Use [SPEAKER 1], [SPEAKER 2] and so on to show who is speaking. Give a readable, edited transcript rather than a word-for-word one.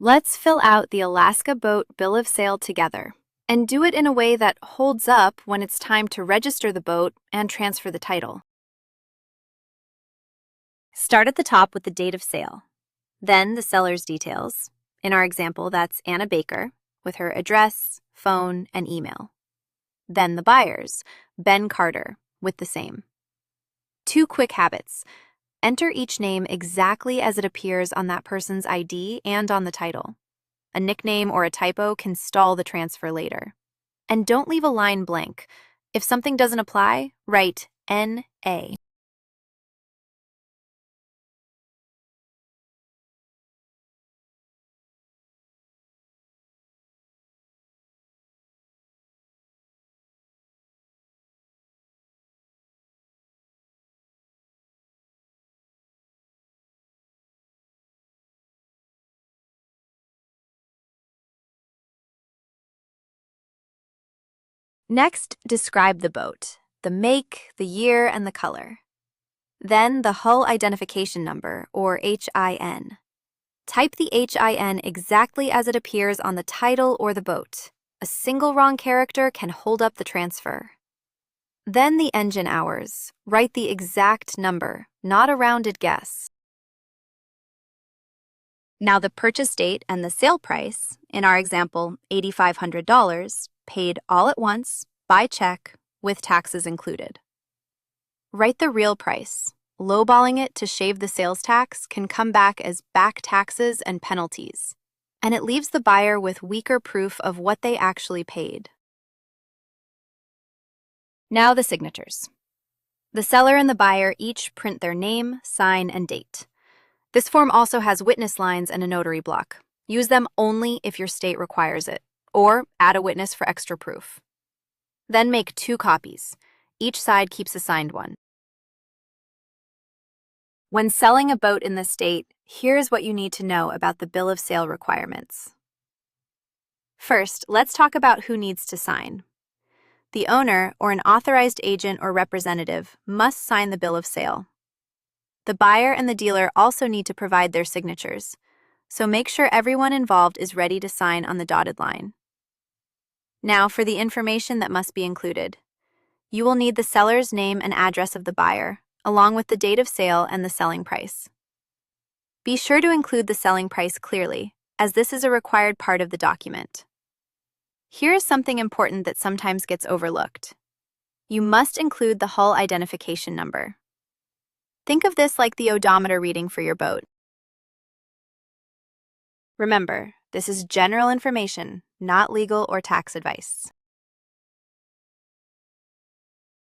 [SPEAKER 1] Let's fill out the Alaska Boat Bill of Sale together, and do it in a way that holds up when it's time to register the boat and transfer the title. Start at the top with the date of sale, then the seller's details. In our example, that's Anna Baker, with her address, phone, and email. Then the buyer's, Ben Carter, with the same. 2 quick habits. Enter each name exactly as it appears on that person's ID and on the title. A nickname or a typo can stall the transfer later. And don't leave a line blank. If something doesn't apply, write NA. Next, describe the boat, the make, the year, and the color. Then the hull identification number, or HIN. Type the HIN exactly as it appears on the title or the boat. A single wrong character can hold up the transfer. Then the engine hours. Write the exact number, not a rounded guess. Now the purchase date and the sale price, in our example, $8,500, paid all at once, by check, with taxes included. Write the real price. Lowballing it to shave the sales tax can come back as back taxes and penalties, and it leaves the buyer with weaker proof of what they actually paid. Now the signatures. The seller and the buyer each print their name, sign, and date. This form also has witness lines and a notary block. Use them only if your state requires it, or add a witness for extra proof. Then make 2 copies. Each side keeps a signed one. When selling a boat in the state, here's what you need to know about the bill of sale requirements. First, let's talk about who needs to sign. The owner or an authorized agent or representative must sign the bill of sale. The buyer and the dealer also need to provide their signatures, so make sure everyone involved is ready to sign on the dotted line. Now for the information that must be included. You will need the seller's name and address of the buyer, along with the date of sale and the selling price. Be sure to include the selling price clearly, as this is a required part of the document. Here is something important that sometimes gets overlooked. You must include the hull identification number. Think of this like the odometer reading for your boat. Remember, this is general information, not legal or tax advice.